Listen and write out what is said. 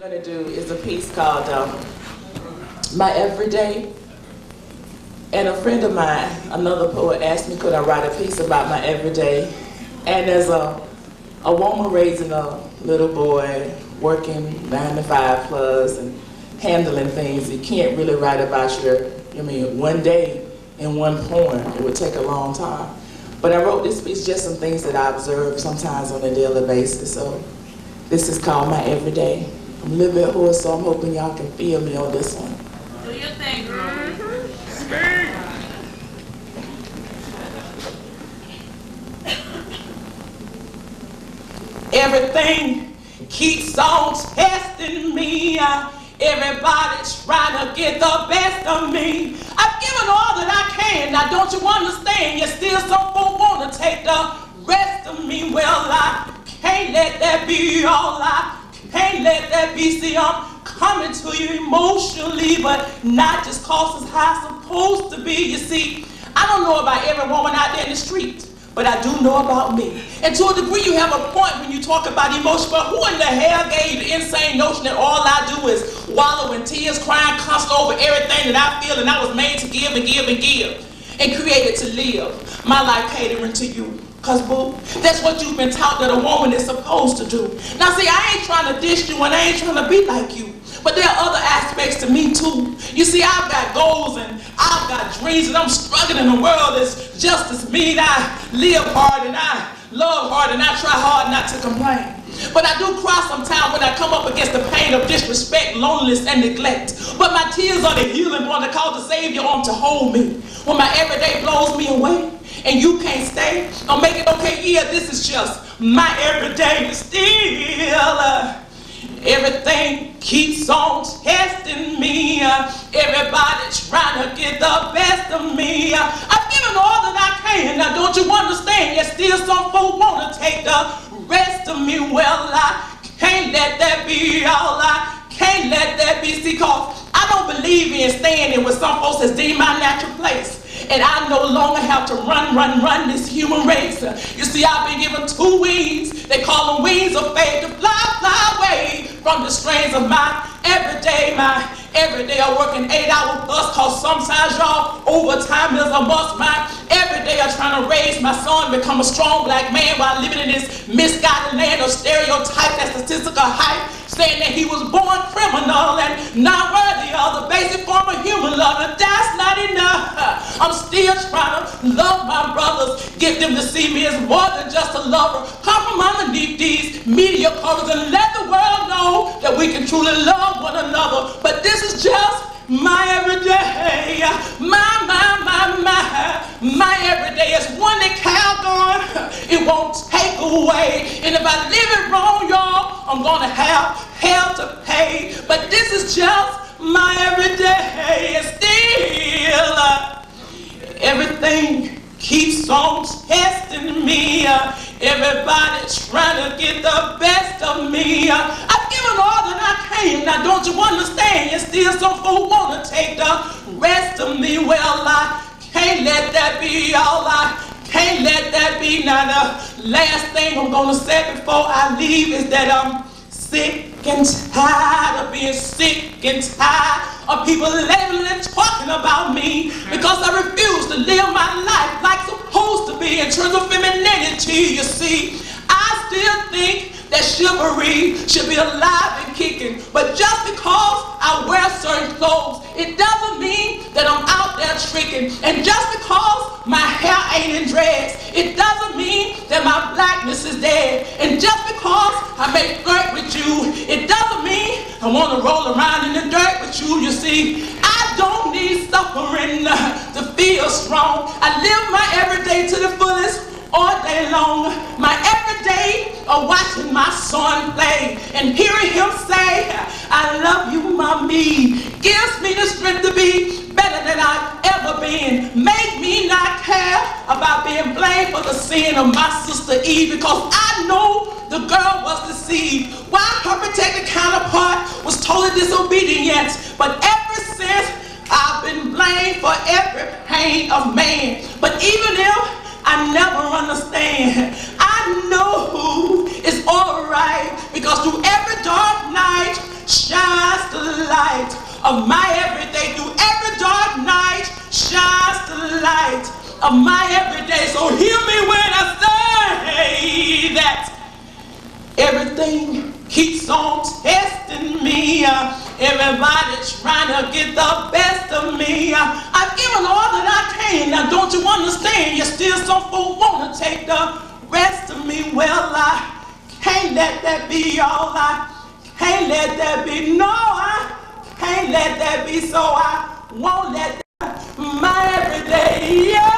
going to do is a piece called My Everyday. And a friend of mine, another poet, asked me could I write a piece about my everyday. And as a woman raising a little boy, working 9 to 5 plus and handling things, you can't really write about one day in one poem. It would take a long time. But I wrote this piece, just some things that I observe sometimes on a daily basis. So this is called My Everyday. I'm a little bit hoarse, so I'm hoping y'all can feel me on this one. Do your thing, girl. Everything keeps on testing me. Everybody's trying to get the best of me. I've given all that I can. Now don't you understand? Yet still some folk want to take the rest of me. Well, I can't let that be all. I can't let that be. See, I'm coming to you emotionally, but not just cause it's how it's supposed to be. You see, I don't know about every woman out there in the street, but I do know about me. And to a degree, you have a point when you talk about emotion, but who in the hell gave the insane notion that all I do is wallow in tears, crying constant over everything that I feel, and I was made to give and give and give, and created to live my life catering to you? Cause boo, that's what you've been taught that a woman is supposed to do. Now see, I ain't trying to dish you and I ain't trying to be like you, but there are other aspects to me too. You see, I've got goals and I've got dreams, and I'm struggling in a world that's just as mean. I live hard and I love hard and I try hard not to complain. But I do cry sometimes when I come up against the pain of disrespect, loneliness, and neglect. But my tears are the healing one that calls the Savior on to hold me. When my everyday blows me away and you can't stay, I'll make it okay. Yeah, this is just my everyday. Still, everything keeps on testing me. Everybody's trying to get the best of me. I've given all that I can. Now don't you understand? Yet still some folk want to take the rest of me. Well, I can't let that be all. I can't let that be. See, cause I don't believe in staying in what some folks has deemed my natural place. And I no longer have to run this human race. You see, I've been given 2 wings. They call them wings of faith to fly away from the strains of my everyday. My everyday I work an 8-hour bus, cause sometimes y'all overtime is a must. My everyday I'm trying to raise my son, become a strong black man while living in this misguided land of stereotype and statistical hype, saying that he was born criminal and not worthy of the basic form of human love. And that's not enough. I'm still trying to love my brothers, get them to see me as more than just a lover. Come from underneath these media covers and let the world know that we can truly love one another. But this is just my everyday. My everyday is one that count on. It won't take away. And if I live it wrong, y'all, I'm gonna have hell to pay. But this is just my everyday. And still, everything keeps on testing me. Everybody's trying to get the best of me. I've given all that I can. Now don't you understand? Yet still some folk want to take the rest of me. Well, I can't let that be all. I can't let that be. Now the last thing I'm going to say before I leave is that I'm sick and tired of being sick and tired of people labeling and talking about me, because I refuse to live my life like supposed to be in terms of femininity. You see, I still think that chivalry should be alive and kicking, but just because I wear certain clothes, it doesn't mean that I'm out there tricking. And just because my hair ain't in dreads, it doesn't mean that my blackness is dead. And just because I may flirt with you, it doesn't mean I want to roll around in the dirt with you. You see, I don't need suffering to feel strong. I live my everyday to the fullest all day long. My everyday of watching my son play and hearing him say, I love you, mommy, gives me the strength to be better than I've ever been. Make me not care about being blamed for the sin of my sister Eve, because I know the girl was deceived while her protected counterpart was totally disobedient. But ever since, I've been blamed for every pain of man. But even if I never understand, I know it's alright, because through every dark night of my everyday. Through every dark night shines the light of my everyday. So hear me when I say that everything keeps on testing me. Everybody's trying to get the best of me. I've given all that I can. Now don't you understand? You still some folk want to take the rest of me. Well, I can't let that be all. I can't let that be. No, I can't let that be. So I won't let that my everyday. Yeah.